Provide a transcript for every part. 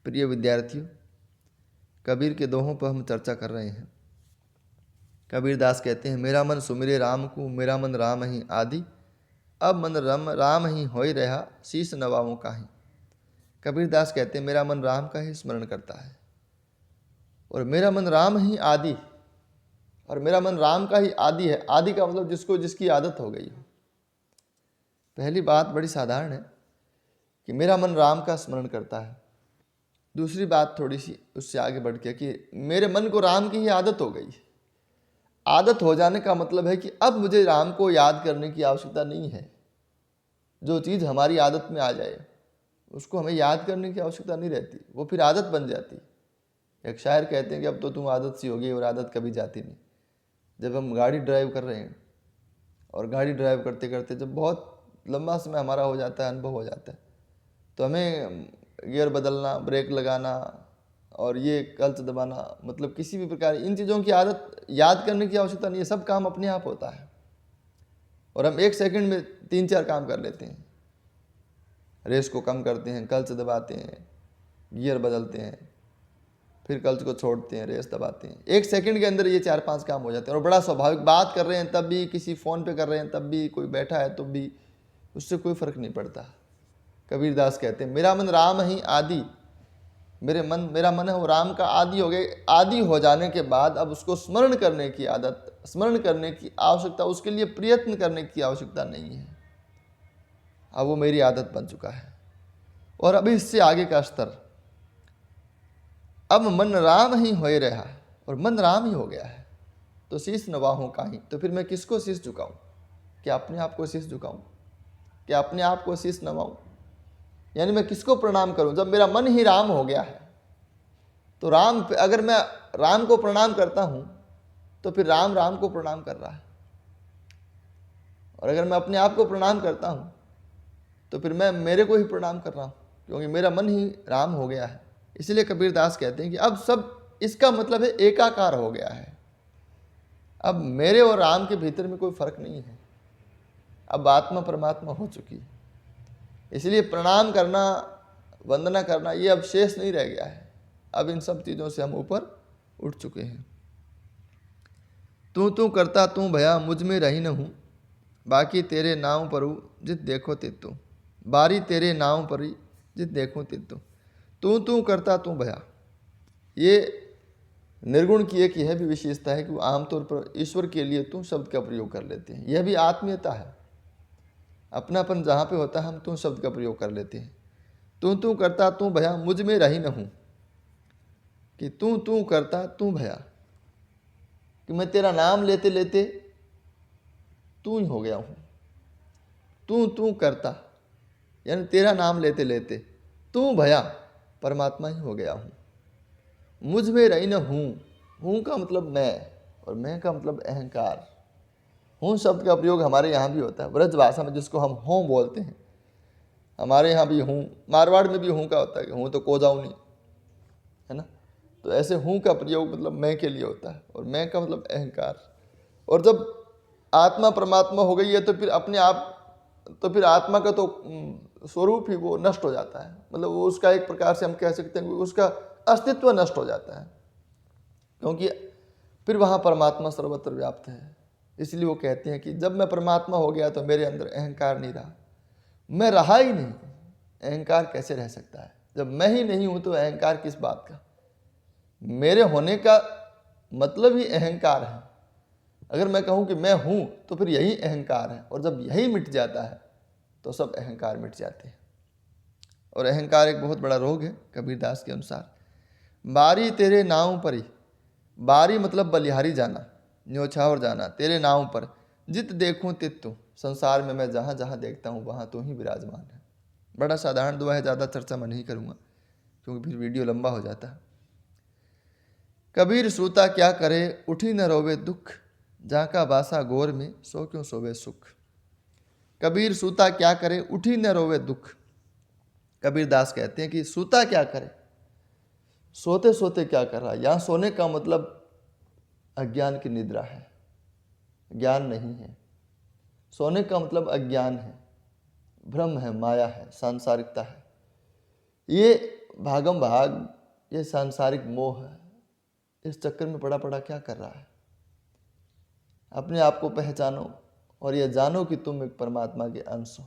प्रिय विद्यार्थियों, कबीर के दोहों पर हम चर्चा कर रहे हैं। कबीर दास कहते हैं, मेरा मन सुमिरे राम को, मेरा मन राम ही आदि, अब मन राम ही होई रहा, शीस नवाऊं काहीं। कबीर दास कहते हैं, मेरा मन राम का ही स्मरण करता है और मेरा मन राम ही आदि, और मेरा मन राम का ही आदि है। आदि का मतलब जिसको जिसकी आदत हो गई हो। पहली बात बड़ी साधारण है कि मेरा मन राम का स्मरण करता है। दूसरी बात थोड़ी सी उससे आगे बढ़ के कि मेरे मन को राम की ही आदत हो गई। आदत हो जाने का मतलब है कि अब मुझे राम को याद करने की आवश्यकता नहीं है। जो चीज़ हमारी आदत में आ जाए उसको हमें याद करने की आवश्यकता नहीं रहती, वो फिर आदत बन जाती। एक शायर कहते हैं कि अब तो तुम आदत सी हो गई और आदत कभी जाती नहीं। जब हम गाड़ी ड्राइव कर रहे हैं और गाड़ी ड्राइव करते करते जब बहुत लंबा समय हमारा हो जाता है, अनुभव हो जाता है, तो हमें गियर बदलना, ब्रेक लगाना और ये क्लच दबाना, मतलब किसी भी प्रकार इन चीज़ों की आदत याद करने की आवश्यकता नहीं है। सब काम अपने आप होता है और हम 1 सेकंड में 3-4 काम कर लेते हैं। रेस को कम करते हैं, क्लच दबाते हैं, गियर बदलते हैं, फिर क्लच को छोड़ते हैं, रेस दबाते हैं। 1 सेकंड के अंदर ये 4-5 काम हो जाते हैं और बड़ा स्वाभाविक। बात कर रहे हैं तब भी, किसी फ़ोन पे कर रहे हैं तब भी, कोई बैठा है तो भी, उससे कोई फ़र्क नहीं पड़ता। कबीर दास कहते हैं, मेरा मन राम ही आदि, मेरा मन है वो राम का आदि हो गए। आदि हो जाने के बाद अब उसको स्मरण करने की आदत, स्मरण करने की आवश्यकता, उसके लिए प्रयत्न करने की आवश्यकता नहीं है। अब वो मेरी आदत बन चुका है। और अभी इससे आगे का स्तर, अब मन राम ही होए रहा, और मन राम ही हो गया है तो शीश नवाहूं काहीं। तो फिर मैं किसको शीश झुकाऊं? क्या अपने आप को शीश झुकाऊं? क्या अपने आप को शीश नवाऊं? यानी मैं किसको प्रणाम करूं? जब मेरा मन ही राम हो गया है तो राम, अगर मैं राम को प्रणाम करता हूं तो फिर राम राम को प्रणाम कर रहा है, और अगर मैं अपने आप को प्रणाम करता हूं तो फिर मैं मेरे को ही प्रणाम कर रहा हूं, क्योंकि मेरा मन ही राम हो गया है। इसलिए कबीर दास कहते हैं कि अब सब, इसका मतलब है एकाकार हो गया है। अब मेरे और राम के भीतर में कोई फर्क नहीं है। अब आत्मा परमात्मा हो चुकी है। इसलिए प्रणाम करना, वंदना करना ये अब शेष नहीं रह गया है। अब इन सब चीज़ों से हम ऊपर उठ चुके हैं। तू करता तू भया, मुझ में रही न हूँ, बाकी तेरे नाव परू जित देखो तितु। बारी तेरे नाव परी जित देखो तितु। तू करता तू भया, ये निर्गुण की एक यह भी विशेषता है कि वो आमतौर पर ईश्वर के लिए तू शब्द का प्रयोग कर लेते हैं। यह भी आत्मीयता है। अपनापन जहाँ पे होता है हम तू शब्द का प्रयोग कर लेते हैं। तू करता तू भया, मुझ में रही न हूँ, कि तू करता तू भया, कि मैं तेरा नाम लेते लेते तू ही हो गया हूँ। तू करता यानी तेरा नाम लेते लेते तू भया, परमात्मा ही हो गया हूँ। मुझ में रही न हूँ का मतलब मैं, और मैं का मतलब अहंकार। हूँ शब्द का प्रयोग हमारे यहाँ भी होता है ब्रज भाषा में, जिसको हम हों बोलते हैं। हमारे यहाँ भी हूँ, मारवाड़ में भी हूँ का होता है कि हूँ तो को जाऊँ नहीं, है ना। तो ऐसे हूँ का प्रयोग मतलब मैं के लिए होता है, और मैं का मतलब अहंकार। और जब आत्मा परमात्मा हो गई है तो फिर अपने आप, तो फिर आत्मा का तो स्वरूप ही वो नष्ट हो जाता है। मतलब वो उसका एक प्रकार से हम कह सकते हैं उसका अस्तित्व नष्ट हो जाता है, क्योंकि फिर वहाँ परमात्मा सर्वत्र व्याप्त है। इसलिए वो कहते हैं कि जब मैं परमात्मा हो गया तो मेरे अंदर अहंकार नहीं रहा, मैं रहा ही नहीं। अहंकार कैसे रह सकता है? जब मैं ही नहीं हूँ तो अहंकार किस बात का? मेरे होने का मतलब ही अहंकार है। अगर मैं कहूँ कि मैं हूँ तो फिर यही अहंकार है, और जब यही मिट जाता है तो सब अहंकार मिट जाते हैं। और अहंकार एक बहुत बड़ा रोग है कबीरदास के अनुसार। बारी तेरे नाव परी, बारी मतलब बलिहारी जाना, न्योछावर जाना, तेरे नाव पर जित देखूं तित तू। संसार में मैं जहाँ जहाँ देखता हूँ वहाँ तू ही विराजमान है। बड़ा साधारण दुआ है, ज़्यादा चर्चा मैं नहीं करूँगा क्योंकि फिर वीडियो लंबा हो जाता है। कबीर सूता क्या करे, उठी न रोवे दुख, जाका बासा गोर में सो क्यों सोवे सुख। कबीर सूता क्या करे, उठी न रोवे दुख। कबीर दास कहते हैं कि सूता क्या करे, सोते सोते क्या कर रहा है। यहाँ सोने का मतलब अज्ञान की निद्रा है, ज्ञान नहीं है। सोने का मतलब अज्ञान है, भ्रम है, माया है, सांसारिकता है। ये भागम भाग, ये सांसारिक मोह है, इस चक्कर में पड़ा पड़ा क्या कर रहा है? अपने आप को पहचानो और यह जानो कि तुम एक परमात्मा के अंश हो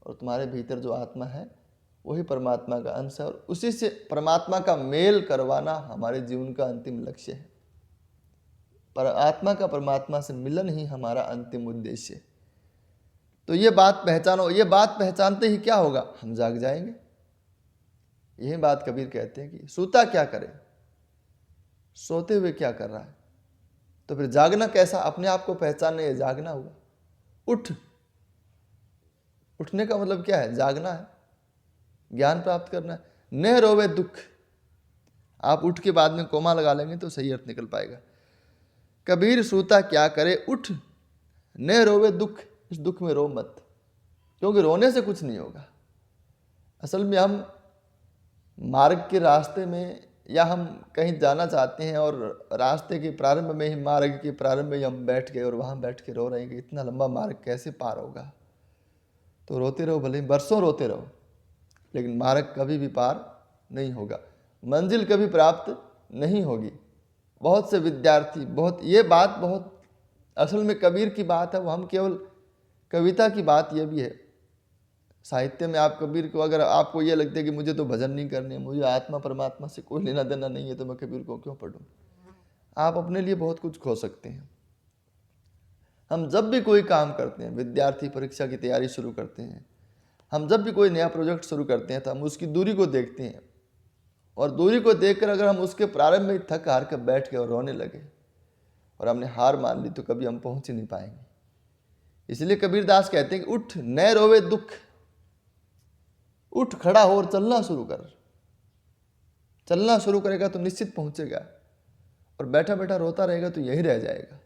और तुम्हारे भीतर जो आत्मा है वही परमात्मा का अंश है, और उसी से परमात्मा का मेल करवाना हमारे जीवन का अंतिम लक्ष्य है। पर आत्मा का परमात्मा से मिलन ही हमारा अंतिम उद्देश्य है। तो ये बात पहचानो। ये बात पहचानते ही क्या होगा? हम जाग जाएंगे। यही बात कबीर कहते हैं कि सूता क्या करे, सोते हुए क्या कर रहा है? तो फिर जागना कैसा? अपने आप को पहचानने, ये जागना हुआ। उठ, उठने का मतलब क्या है? जागना है, ज्ञान प्राप्त करना है। न रोवे दुख, आप उठ के बाद में कोमा लगा लेंगे तो सही अर्थ निकल पाएगा। कबीर सूता क्या करे, उठ, न रोवे दुख, इस दुख में रो मत, क्योंकि रोने से कुछ नहीं होगा। असल में हम मार्ग के रास्ते में, या हम कहीं जाना चाहते हैं और रास्ते के प्रारंभ में ही, मार्ग के प्रारंभ में ही हम बैठ गए और वहाँ बैठ के रो रहे हैं कि इतना लंबा मार्ग कैसे पार होगा। तो रोते रहो, भले ही बरसों रोते रहो, लेकिन मार्ग कभी भी पार नहीं होगा, मंजिल कभी प्राप्त नहीं होगी। बहुत से विद्यार्थी, ये बात बहुत असल में कबीर की बात है, वो हम केवल कविता की बात ये भी है। साहित्य में आप कबीर को, अगर आपको ये लगता है कि मुझे तो भजन नहीं करने, मुझे आत्मा परमात्मा से कोई लेना देना नहीं है, तो मैं कबीर को क्यों पढ़ूं? आप अपने लिए बहुत कुछ खो सकते हैं। हम जब भी कोई काम करते हैं, विद्यार्थी परीक्षा की तैयारी शुरू करते हैं, हम जब भी कोई नया प्रोजेक्ट शुरू करते हैं, तो हम उसकी दूरी को देखते हैं, और दूरी को देखकर अगर हम उसके प्रारंभ में थक हार कर बैठ गए और रोने लगे और हमने हार मान ली, तो कभी हम पहुंच ही नहीं पाएंगे। इसलिए कबीरदास कहते हैं कि उठ, न रोवे दुख, उठ, खड़ा हो और चलना शुरू कर। चलना शुरू करेगा तो निश्चित पहुंचेगा, और बैठा बैठा रोता रहेगा तो यही रह जाएगा।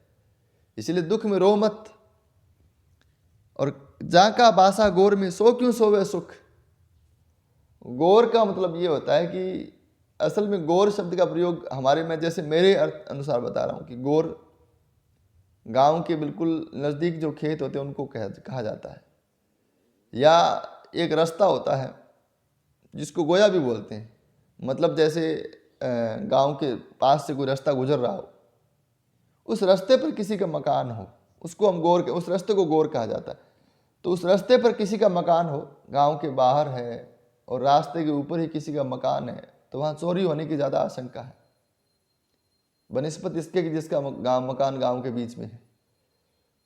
इसलिए दुख में रो मत। और जाका बासा गोर में, सो क्यों सोवे सुख। गोर का मतलब ये होता है कि असल में गोर शब्द का प्रयोग हमारे में, जैसे मेरे अर्थ अनुसार बता रहा हूँ, कि गोर गांव के बिल्कुल नज़दीक जो खेत होते हैं उनको कहा जाता है, या एक रास्ता होता है जिसको गोया भी बोलते हैं। मतलब जैसे गांव के पास से कोई रास्ता गुजर रहा हो, उस रास्ते पर किसी का मकान हो, उसको हम गोर, उस रास्ते को गोर कहा जाता है। तो उस रास्ते पर किसी का मकान हो, गांव के बाहर है और रास्ते के ऊपर ही किसी का मकान है, तो वहाँ चोरी होने की ज़्यादा आशंका है, बनिस्बत इसके कि जिसका मकान गांव के बीच में है।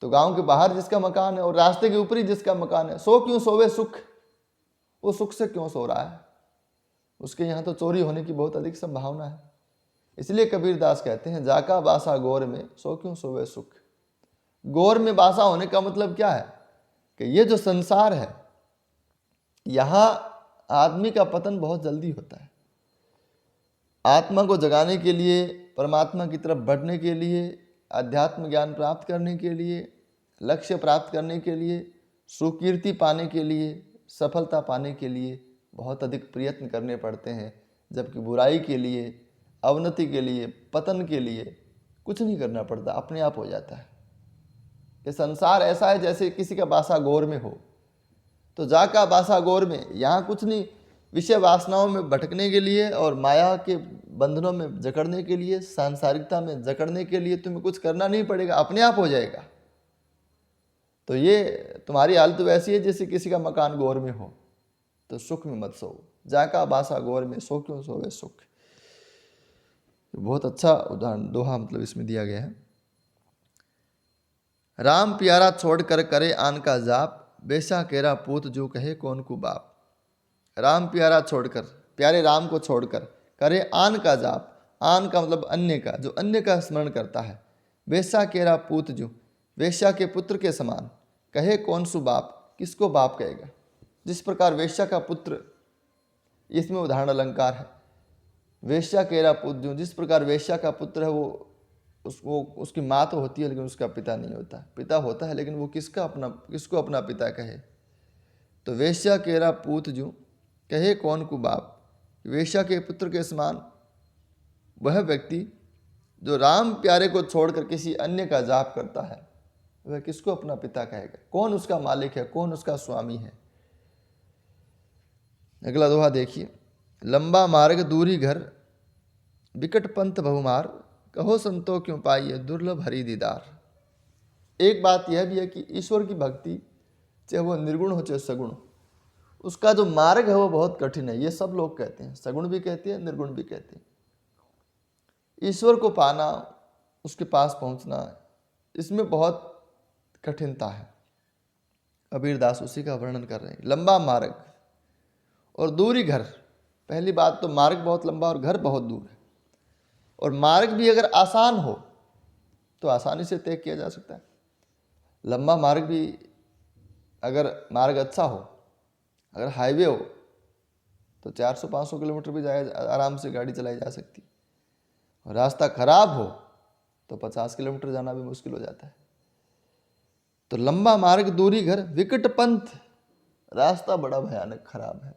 तो गांव के बाहर जिसका मकान है और रास्ते के ऊपर ही जिसका मकान है, सो क्यों सोवे सुख, वो सुख से क्यों सो रहा है? उसके यहाँ तो चोरी होने की बहुत अधिक संभावना है। इसलिए कबीरदास कहते हैं, जाका बासा गोर में, सो क्यों सोवे सुख। गोर में बासा होने का मतलब क्या है? कि ये जो संसार है, यहाँ आदमी का पतन बहुत जल्दी होता है। आत्मा को जगाने के लिए, परमात्मा की तरफ बढ़ने के लिए, अध्यात्म ज्ञान प्राप्त करने के लिए, लक्ष्य प्राप्त करने के लिए, सुकीर्ति पाने के लिए, सफलता पाने के लिए बहुत अधिक प्रयत्न करने पड़ते हैं, जबकि बुराई के लिए, अवनति के लिए, पतन के लिए कुछ नहीं करना पड़ता, अपने आप हो जाता है। ये संसार ऐसा है जैसे किसी का बासा गोर में हो। तो जाका बासा गोर में, यहाँ कुछ नहीं, विषय वासनाओं में भटकने के लिए और माया के बंधनों में जकड़ने के लिए, सांसारिकता में जकड़ने के लिए तुम्हें कुछ करना नहीं पड़ेगा, अपने आप हो जाएगा। तो ये तुम्हारी हालत वैसी है जैसे किसी का मकान गोर में हो, तो सुख में मत सो। जाका बासा गोर में, सो क्यों सोवे सुख। बहुत अच्छा उदाहरण, दोहा मतलब इसमें दिया गया है। राम प्यारा छोड़ कर करे आन का जाप, बेसा केरा पूत जो कहे कौन को बाप। राम प्यारा छोड़कर, प्यारे राम को छोड़कर, करे आन का जाप, आन का मतलब अन्य का, जो अन्य का स्मरण करता है। बेसा केरा पूत जो, वेश्या के पुत्र के समान, कहे कौन सु बाप, किसको बाप कहेगा। जिस प्रकार वेश्या का पुत्र, इसमें उदाहरण अलंकार है, वेश्या केरा पूत जो, जिस प्रकार वेश्या का पुत्र है वो उसकी माँ तो होती है लेकिन उसका पिता नहीं होता, पिता होता है लेकिन वो किसको अपना पिता कहे। तो वेश्या केरा पूत जो, कहे कौन को बाप। वेश्या के पुत्र के समान वह व्यक्ति जो राम प्यारे को छोड़कर किसी अन्य का जाप करता है, वह किसको अपना पिता कहेगा। कौन उसका मालिक है, कौन उसका स्वामी है। अगला दोहा देखिए, लंबा मार्ग दूरी घर, विकट पंथ बहुमार, कहो संतो क्यों पाइए दुर्लभ हरि दीदार। एक बात यह भी है कि ईश्वर की भक्ति, चाहे वो निर्गुण हो चाहे सगुण, उसका जो मार्ग है वो बहुत कठिन है। ये सब लोग कहते हैं, सगुण भी कहते हैं, निर्गुण भी कहते हैं। ईश्वर को पाना, उसके पास पहुंचना, इसमें बहुत कठिनता है। कबीरदास उसी का वर्णन कर रहे हैं। लंबा मार्ग और दूरी घर। पहली बात तो मार्ग बहुत लंबा और घर बहुत दूर है। और मार्ग भी अगर आसान हो तो आसानी से तय किया जा सकता है। लंबा मार्ग भी अगर मार्ग अच्छा हो, अगर हाईवे हो तो 400-500 किलोमीटर भी आराम से गाड़ी चलाई जा सकती। और रास्ता खराब हो तो 50 किलोमीटर जाना भी मुश्किल हो जाता है। तो लंबा मार्ग दूरी घर, विकट पंथ, रास्ता बड़ा भयानक खराब है।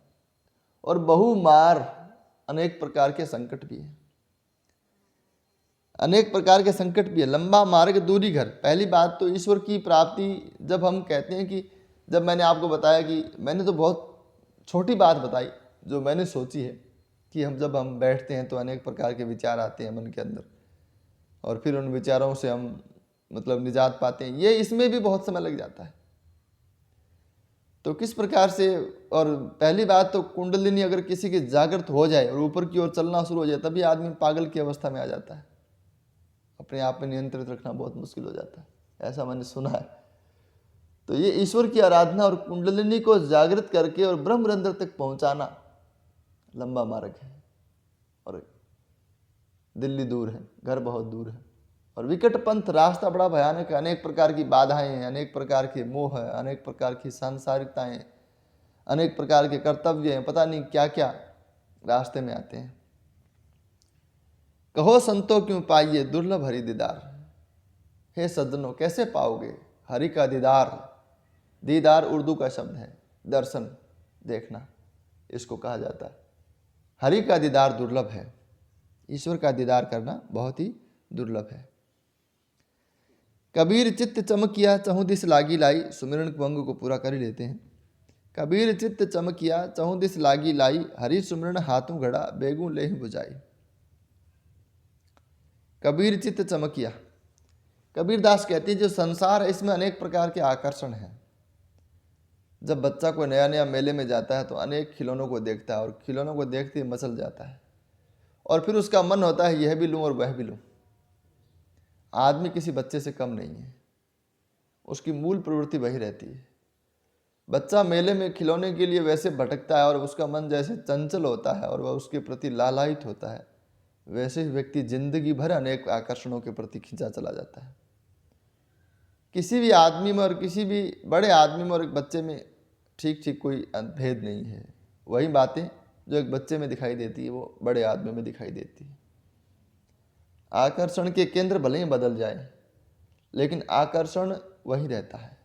और बहुमार, अनेक प्रकार के संकट भी है, अनेक प्रकार के संकट भी है। लंबा मार्ग दूरी घर। पहली बात तो ईश्वर की प्राप्ति, जब हम कहते हैं कि, जब मैंने आपको बताया कि मैंने तो बहुत छोटी बात बताई जो मैंने सोची है कि जब हम बैठते हैं तो अनेक प्रकार के विचार आते हैं मन के अंदर, और फिर उन विचारों से हम मतलब निजात पाते हैं। ये इसमें भी बहुत समय लग जाता है। तो किस प्रकार से, और पहली बात तो कुंडलिनी अगर किसी की जागृत हो जाए और ऊपर की ओर चलना शुरू हो जाए, तभी आदमी पागल की अवस्था में आ जाता है। अपने आप में नियंत्रित रखना बहुत मुश्किल हो जाता है, ऐसा मैंने सुना है। तो ये ईश्वर की आराधना और कुंडलिनी को जागृत करके और ब्रह्मरंध्र तक पहुंचाना लंबा मार्ग है। और दिल्ली दूर है, घर बहुत दूर है। और विकट पंथ, रास्ता बड़ा भयानक है। अनेक प्रकार की बाधाएं हैं, अनेक प्रकार के मोह है, अनेक प्रकार की सांसारिकताएं, अनेक प्रकार के कर्तव्य हैं, पता नहीं क्या क्या रास्ते में आते हैं। कहो संतो क्यों पाइए दुर्लभ हरि दीदार। हे सज्जनों, कैसे पाओगे हरि का दीदार। दीदार उर्दू का शब्द है, दर्शन, देखना, इसको कहा जाता है। हरि का दीदार दुर्लभ है, ईश्वर का दीदार करना बहुत ही दुर्लभ है। कबीर चित्त चमकिया चहुँ दिस लागी लाई। सुमिरन भंग को पूरा कर ही लेते हैं। कबीर चित्त चमकिया चहुँ दिस लागी लाई, हरि सुमिरन हाथों घड़ा बेगू लेहि बुझाई। कबीर चित्त चमकिया, कबीरदास कहते हैं जो संसार है इसमें अनेक प्रकार के आकर्षण हैं। जब बच्चा कोई नया नया मेले में जाता है तो अनेक खिलौनों को देखता है, और खिलौनों को देखते ही मचल जाता है, और फिर उसका मन होता है यह भी लूँ और वह भी लूँ। आदमी किसी बच्चे से कम नहीं है, उसकी मूल प्रवृत्ति वही रहती है। बच्चा मेले में खिलौने के लिए वैसे भटकता है और उसका मन जैसे चंचल होता है और वह उसके प्रति लालायित होता है, वैसे ही व्यक्ति जिंदगी भर अनेक आकर्षणों के प्रति खींचा चला जाता है। किसी भी आदमी में और किसी भी बड़े आदमी में और एक बच्चे में ठीक ठीक कोई भेद नहीं है। वही बातें जो एक बच्चे में दिखाई देती है वो बड़े आदमी में दिखाई देती है। आकर्षण के केंद्र भले ही बदल जाए, लेकिन आकर्षण वही रहता है।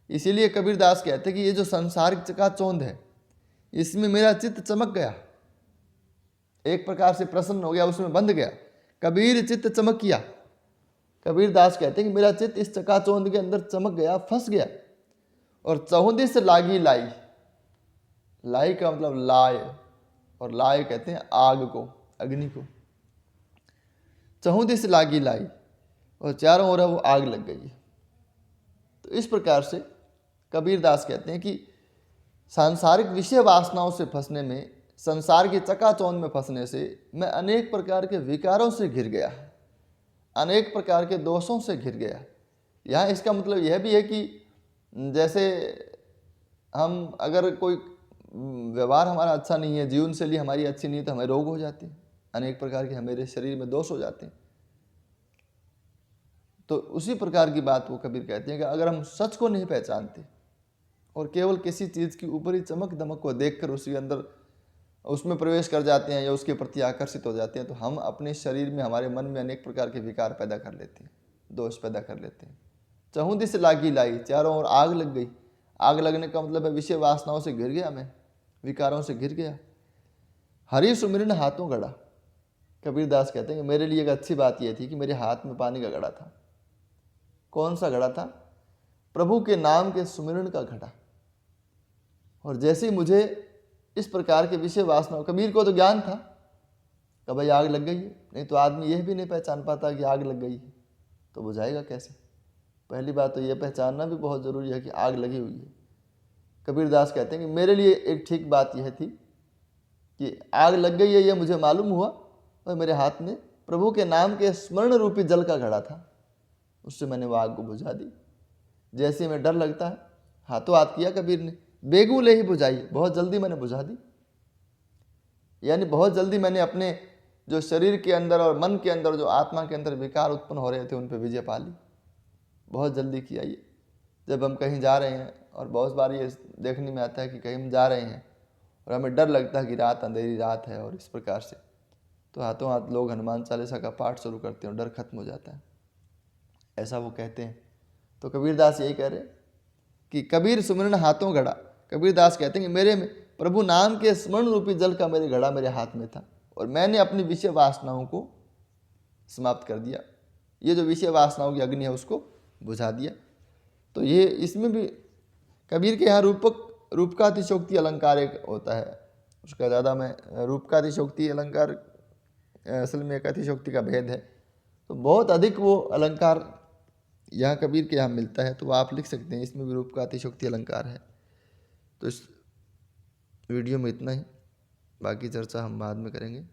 इसीलिए कबीरदास कहते हैं कि ये जो संसारिक चकाचौंध है, इसमें मेरा चित्त चमक गया, एक प्रकार से प्रसन्न हो गया, उसमें बंध गया। कबीर चित्त चमकिया, कबीरदास कहते हैं कि मेरा चित्त इस चकाचौंध के अंदर चमक गया, फंस गया। और चहुदिस लागी लाई, लाई का मतलब लाय, और लाय कहते हैं आग को, अग्नि को। चहुदिस लागी लाई, और चारों ओर वो आग लग गई। तो इस प्रकार से कबीरदास कहते हैं कि सांसारिक विषय वासनाओं से फंसने में, संसार की चकाचौंध में फंसने से मैं अनेक प्रकार के विकारों से घिर गया, अनेक प्रकार के दोषों से घिर गया। यहाँ इसका मतलब यह भी है कि जैसे हम अगर कोई व्यवहार हमारा अच्छा नहीं है, जीवन शैली हमारी अच्छी नहीं है, तो हमें रोग हो जाते हैं, अनेक प्रकार के हमारे शरीर में दोष हो जाते हैं। तो उसी प्रकार की बात वो कबीर कहते हैं कि अगर हम सच को नहीं पहचानते और केवल किसी चीज़ की ऊपरी चमक दमक को देखकर उसके अंदर उसमें प्रवेश कर जाते हैं या उसके प्रति आकर्षित हो जाते हैं, तो हम अपने शरीर में, हमारे मन में अनेक प्रकार के विकार पैदा कर लेते हैं, दोष पैदा कर लेते हैं। चहुँ दिस लागी लाई, चारों ओर आग लग गई। आग लगने का मतलब है विषय वासनाओं से घिर गया मैं, विकारों से घिर गया। हरि सुमिरन हाथों घड़ा, कबीरदास कहते हैं कि मेरे लिए एक अच्छी बात यह थी कि मेरे हाथ में पानी का घड़ा था। कौन सा घड़ा था? प्रभु के नाम के सुमिरन का घड़ा। और जैसे ही मुझे इस प्रकार के विषय वासनाओं। कबीर को तो ज्ञान था कि भाई आग लग गई है, नहीं तो आदमी यह भी नहीं पहचान पाता कि आग लग गई है, तो बुझाएगा कैसे। पहली बात तो यह पहचानना भी बहुत ज़रूरी है कि आग लगी हुई है। कबीरदास कहते हैं कि मेरे लिए एक ठीक बात यह थी कि आग लग गई है, यह मुझे मालूम हुआ, और मेरे हाथ में प्रभु के नाम के स्मरण रूपी जल का घड़ा था, उससे मैंने वो आग को बुझा दी। जैसे में डर लगता है, हाथों हाथ किया कबीर ने, बेगू ले ही बुझाई, बहुत जल्दी मैंने बुझा दी। यानी बहुत जल्दी मैंने अपने जो शरीर के अंदर और मन के अंदर, जो आत्मा के अंदर विकार उत्पन्न हो रहे थे, उन पर विजय पा ली। बहुत जल्दी किया ये। जब हम कहीं जा रहे हैं, और बहुत बार ये देखने में आता है कि कहीं हम जा रहे हैं और हमें डर लगता है कि रात, अंधेरी रात है और इस प्रकार से, तो हाथों हाथ लोग हनुमान चालीसा का पाठ शुरू करते हैं और डर खत्म हो जाता है, ऐसा वो कहते हैं। तो कबीरदास यही कह रहे कि कबीर सुमिरन हाथों घड़ा। कबीरदास कहते हैं कि मेरे में प्रभु नाम के स्मरण रूपी जल का मेरे घड़ा मेरे हाथ में था, और मैंने अपनी विषय वासनाओं को समाप्त कर दिया। ये जो विषय वासनाओं की अग्नि है उसको बुझा दिया। तो ये इसमें भी कबीर के यहाँ रूप का अतिशोक्ति अलंकार एक होता है, उसका ज़्यादा मैं रूप का अतिशोक्ति अलंकार असल में एक अतिशोक्ति का भेद है, तो बहुत अधिक वो अलंकार यहाँ कबीर के यहाँ मिलता है, तो आप लिख सकते हैं इसमें भी रूप का अतिशोक्ति अलंकार है। तो इस वीडियो में इतना ही, बाकी चर्चा हम बाद में करेंगे।